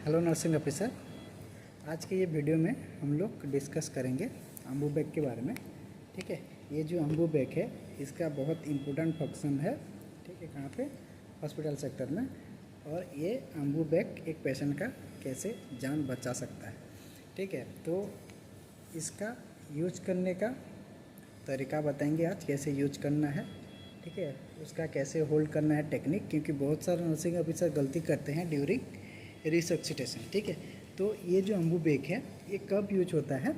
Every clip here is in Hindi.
Hello nursing officer. आज के ये वीडियो में हम लोग डिस्कस करेंगे अम्बूबैग के बारे में। ठीक है, ये जो अम्बूबैग है इसका बहुत इम्पोर्टेंट फंक्शन है। ठीक है, कहाँ पे? हॉस्पिटल सेक्टर में। और ये अम्बूबैग एक पेशेंट का कैसे जान बचा सकता है। ठीक है, तो इसका यूज करने का तरीका बताएंगे आज, कैसे यूज करना है। ठीक है, उसका कैसे होल्ड करना है टेक्निक, क्योंकि बहुत सारे नर्सिंग ऑफिसर गलती करते हैं ड्यूरिंग रिसक्सिटेशन। ठीक है, तो ये जो अम्बूबैग है ये कब यूज होता है?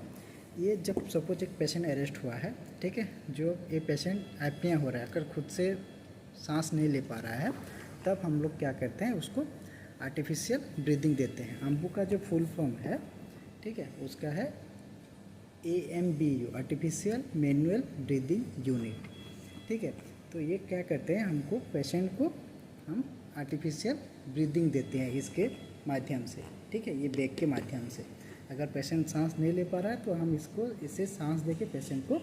ये जब सपोज एक पेशेंट अरेस्ट हुआ है, ठीक है, जो ये पेशेंट एपनिया हो रहा है, अगर खुद से सांस नहीं ले पा रहा है, तब हम लोग क्या करते हैं, उसको आर्टिफिशियल ब्रीदिंग देते हैं। अम्बू का जो फुल फॉर्म है, ठीक है, उसका है AMBU, artificial manual breathing unit. ठीक है, तो ये क्या करते हैं, हमको पेशेंट को हम आर्टिफिशियल ब्रीदिंग देते हैं इसके माध्यम से। ठीक है, ये बैग के माध्यम से। अगर पेशेंट सांस नहीं ले पा रहा है तो हम इससे सांस देके पेशेंट को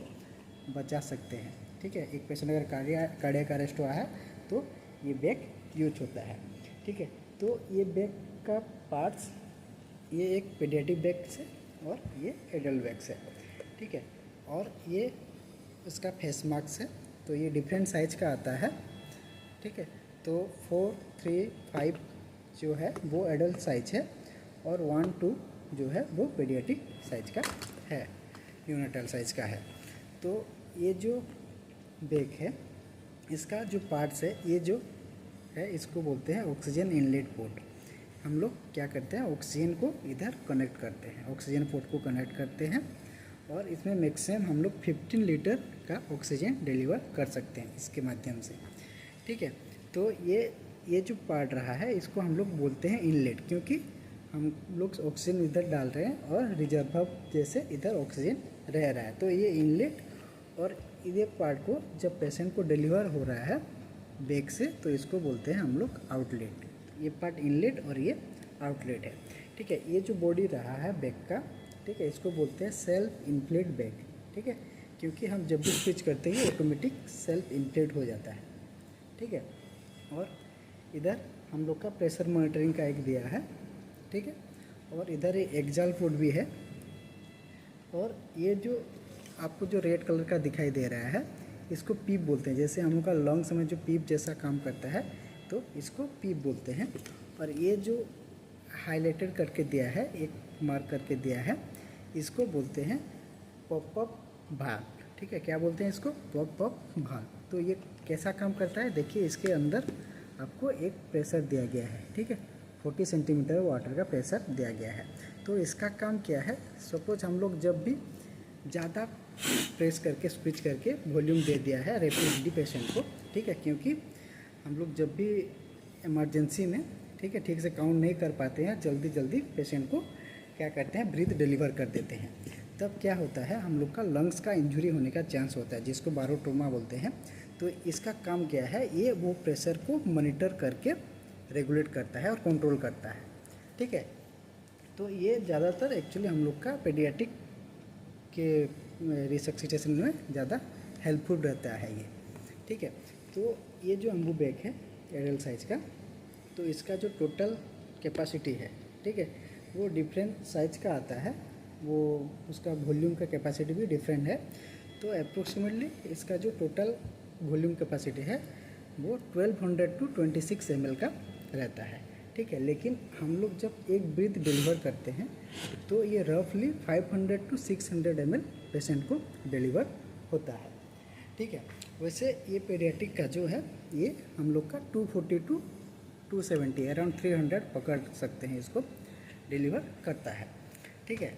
बचा सकते हैं। ठीक है, एक पेशेंट अगर कार्डियक अरेस्ट हुआ है तो ये बैग यूज होता है। ठीक है, तो ये बैग का पार्ट्स, ये एक पेडियाट्रिक बैग से और ये एडल्ट बैग है। ठीक है, और ये इसका फेस मास्क है, तो ये डिफरेंट साइज का आता है। ठीक है, तो 4, 3, 5 जो है वो एडल्ट साइज है और 1, 2 जो है वो पेडियाट्रिक साइज का है, यूनिटल साइज का है। तो ये जो बैग है इसका जो पार्ट्स है, ये जो है इसको बोलते हैं ऑक्सीजन इनलेट पोर्ट। हम लोग क्या करते हैं, ऑक्सीजन को इधर कनेक्ट करते हैं, ऑक्सीजन पोर्ट को कनेक्ट करते हैं और इसमें मैक्सिमम हम लोग 15 लीटर का ऑक्सीजन डिलीवर कर सकते हैं इसके माध्यम से। ठीक है, तो ये जो पार्ट रहा है इसको हम लोग बोलते हैं इनलेट, क्योंकि हम लोग ऑक्सीजन इधर डाल रहे हैं और रिजर्व जैसे इधर ऑक्सीजन रह रहा है। तो ये इनलेट और ये पार्ट को जब पेशेंट को डिलीवर हो रहा है बैग से, तो इसको बोलते हैं हम लोग आउटलेट। ये पार्ट इनलेट और ये आउटलेट है। ठीक है, ये जो बॉडी रहा है बैग का, ठीक है, इसको बोलते हैं सेल्फ इन्फ्लेट बैग। ठीक है, क्योंकि हम जब भी स्विच करते हैं ऑटोमेटिक सेल्फ इन्फ्लेट हो जाता है। ठीक है, और इधर हम लोग का प्रेशर मॉनिटरिंग का एक दिया है। ठीक है, और इधर एक एक्जाल पोर्ट भी है। और ये जो आपको जो रेड कलर का दिखाई दे रहा है इसको पीप बोलते हैं। जैसे हम लोग का लंग्स में जो पीप जैसा काम करता है तो इसको पीप बोलते हैं। और ये जो हाईलाइटेड करके दिया है, एक मार्क करके दिया है, इसको बोलते हैं पॉप अप भाल्व। ठीक है, क्या बोलते हैं इसको? Pop up valve. तो ये कैसा काम करता है, देखिए इसके अंदर आपको एक प्रेशर दिया गया है। ठीक है, 40 सेंटीमीटर वाटर का प्रेशर दिया गया है। तो इसका काम क्या है, सपोज हम लोग जब भी ज़्यादा प्रेस करके स्विच करके वॉल्यूम दे दिया है रैपिडली पेशेंट को, ठीक है, क्योंकि हम लोग जब भी इमरजेंसी में, ठीक है, ठीक से काउंट नहीं कर पाते हैं, जल्दी जल्दी पेशेंट को क्या करते हैं, ब्रीथ डिलीवर कर देते हैं। तब क्या होता है, हम लोग का लंग्स का इंजरी होने का चांस होता है, जिसको बारोट्रोमा बोलते हैं। तो इसका काम क्या है, ये वो प्रेशर को मॉनिटर करके रेगुलेट करता है और कंट्रोल करता है। ठीक है, तो ये ज़्यादातर एक्चुअली हम लोग का पेडियाट्रिक के रिसक्सिटेशन में ज़्यादा हेल्पफुल रहता है ये। ठीक है, तो ये जो अम्बूबैग है एडल्ट साइज का, तो इसका जो टोटल कैपेसिटी है, ठीक है, वो डिफरेंट साइज का आता है, वो उसका वॉल्यूम का कैपेसिटी भी डिफरेंट है। तो अप्रोक्सीमेटली इसका जो टोटल वॉल्यूम कैपेसिटी है वो 1200 टू 26 ml का रहता है। ठीक है, लेकिन हम लोग जब एक ब्रीथ डिलीवर करते हैं तो ये रफली 500 टू 600 ml पेशेंट को डिलीवर होता है। ठीक है, वैसे ये पेडियाट्रिक का जो है ये हम लोग का 240 टू 270 अराउंड 300 पकड़ सकते हैं, इसको डिलीवर करता है। ठीक है,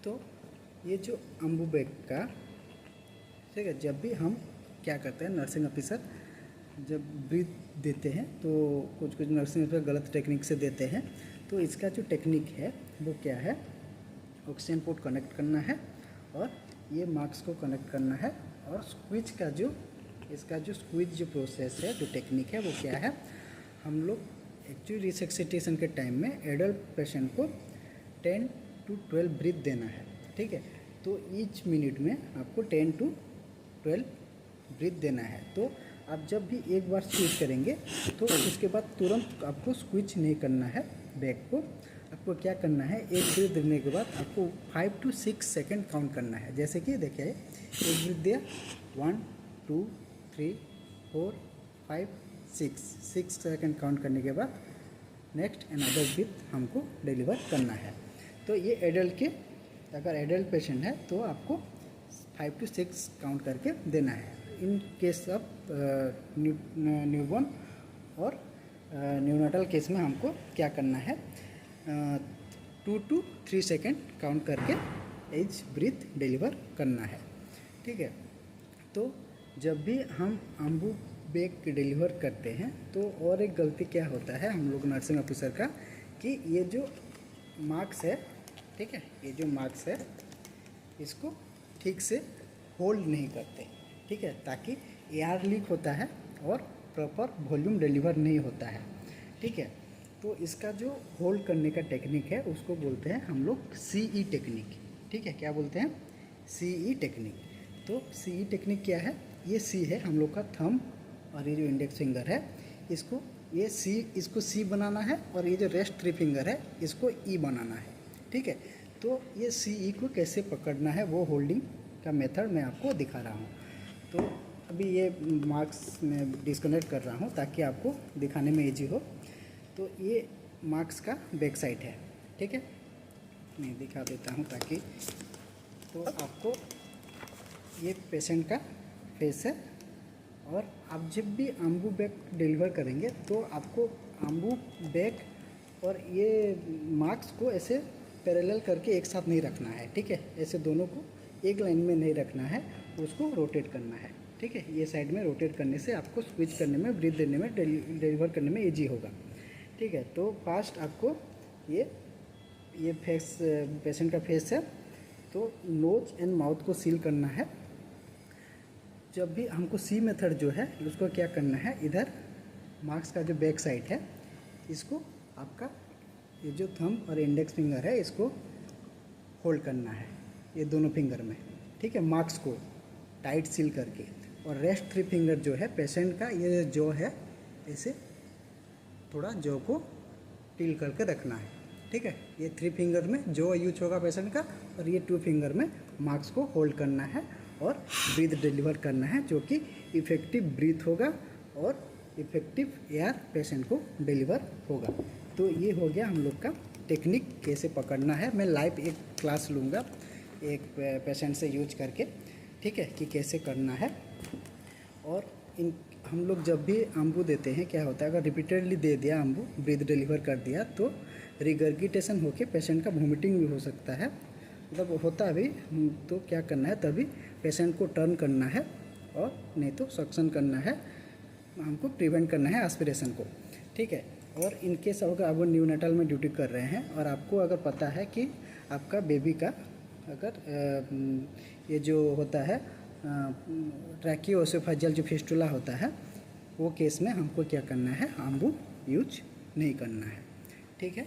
तो ये जो अम्बूबैग का, ठीक है, जब भी हम क्या करते हैं, नर्सिंग ऑफिसर जब ब्रीथ देते हैं तो कुछ नर्सिंग ऑफिसर गलत टेक्निक से देते हैं। तो इसका जो टेक्निक है वो क्या है, ऑक्सीजन पोर्ट कनेक्ट करना है और ये मास्क को कनेक्ट करना है, और स्क्विज का जो इसका जो स्क्विज जो प्रोसेस है, जो टेक्निक है वो क्या है, हम लोग एक्चुअली रिसक्सिटेशन के टाइम में एडल्ट पेशेंट को 10 टू 12 ब्रीथ देना है। ठीक है, तो ईच मिनट में आपको 10 टू 12 ब्रीथ देना है। तो आप जब भी एक बार स्विच करेंगे तो उसके बाद तुरंत आपको स्विच नहीं करना है बैक को। आपको क्या करना है, एक ब्रीथ देने के बाद आपको 5 to 6 सेकेंड काउंट करना है। जैसे कि देखिए, एक ब्रीथ दिया, 1 2 3 4 5 6 सेकेंड काउंट करने के बाद नेक्स्ट अनदर ब्रीथ हमको डिलीवर करना है। तो ये एडल्ट के, अगर एडल्ट पेशेंट है तो आपको 5 to 6 काउंट करके देना है। इन केस ऑफ न्यूबॉर्न और न्यूनेटल केस में हमको क्या करना है, 2 to 3 सेकेंड काउंट करके एज ब्रीथ डिलीवर करना है। ठीक है। तो जब भी हम अम्बू बैग डिलीवर करते हैं तो और एक गलती क्या होता है हम लोग नर्सिंग ऑफिसर का, कि ये जो मार्क्स है, ठीक है, ये जो मार्क्स है इसको ठीक से होल्ड नहीं करते, ठीक है, ताकि एयर लीक होता है और प्रॉपर वॉल्यूम डिलीवर नहीं होता है। ठीक है। तो इसका जो होल्ड करने का टेक्निक है उसको बोलते हैं हम लोग CE टेक्निक। ठीक है, क्या बोलते हैं, CE टेक्निक। तो CE टेक्निक क्या है, ये C है हम लोग का थंब, और ये जो इंडेक्स फिंगर है इसको, ये इसको C बनाना है, और ये जो रेस्ट 3 फिंगर है इसको E बनाना है। ठीक है। तो ये CE को कैसे पकड़ना है वो होल्डिंग का मेथड मैं आपको दिखा रहा हूँ। तो अभी ये मार्क्स में डिस्कनेक्ट कर रहा हूँ ताकि आपको दिखाने में ईजी हो। तो ये मार्क्स का बैक साइड है। ठीक है, मैं दिखा देता हूँ ताकि, तो आपको ये पेशेंट का फेस है, और आप जब भी अम्बू बैग डिलीवर करेंगे तो आपको अम्बू बैग और ये मार्क्स को ऐसे पैरेलल करके एक साथ नहीं रखना है। ठीक है, ऐसे दोनों को एक लाइन में नहीं रखना है, उसको रोटेट करना है। ठीक है, ये साइड में रोटेट करने से आपको स्विच करने में, ब्रीथ देने में, डिलीवर करने में ईजी होगा। ठीक है। तो फास्ट आपको ये फेस, पेशेंट का फेस है, तो नोज एंड माउथ को सील करना है। जब भी हमको C मेथड जो है उसको क्या करना है, इधर मार्क्स का जो बैक साइड है इसको आपका ये जो थंब और इंडेक्स फिंगर है इसको होल्ड करना है, ये दोनों फिंगर में। ठीक है, मार्क्स को टाइट सील करके, और रेस्ट 3 फिंगर जो है पेशेंट का, ये जो है ऐसे थोड़ा जॉ को टिल करके रखना है। ठीक है, ये 3 फिंगर में जॉ यूज होगा पेशेंट का, और ये 2 फिंगर में मार्क्स को होल्ड करना है और ब्रीथ डिलीवर करना है, जो कि इफ़ेक्टिव ब्रीथ होगा और इफ़ेक्टिव एयर पेशेंट को डिलीवर होगा। तो ये हो गया हम लोग का टेक्निक कैसे पकड़ना है। मैं लाइव एक क्लास लूँगा एक पेशेंट से यूज करके, ठीक है, कि कैसे करना है। और इन हम लोग जब भी अम्बू देते हैं क्या होता है, अगर रिपीटेडली दे दिया अम्बू, ब्रीथ डिलीवर कर दिया, तो रिगर्गिटेशन होके पेशेंट का वोमिटिंग भी हो सकता है, मतलब होता भी। तो क्या करना है, तभी पेशेंट को टर्न करना है, और नहीं तो सक्शन करना है, हमको प्रिवेंट करना है एस्पिरेशन को। ठीक है। और इनकेस अगर आप न्यूनेटल में ड्यूटी कर रहे हैं और आपको अगर पता है कि आपका बेबी का अगर ये जो होता है ट्रैकियोएसोफेजियल जो फिस्टुला होता है, वो केस में हमको क्या करना है, अम्बू यूज नहीं करना है। ठीक है।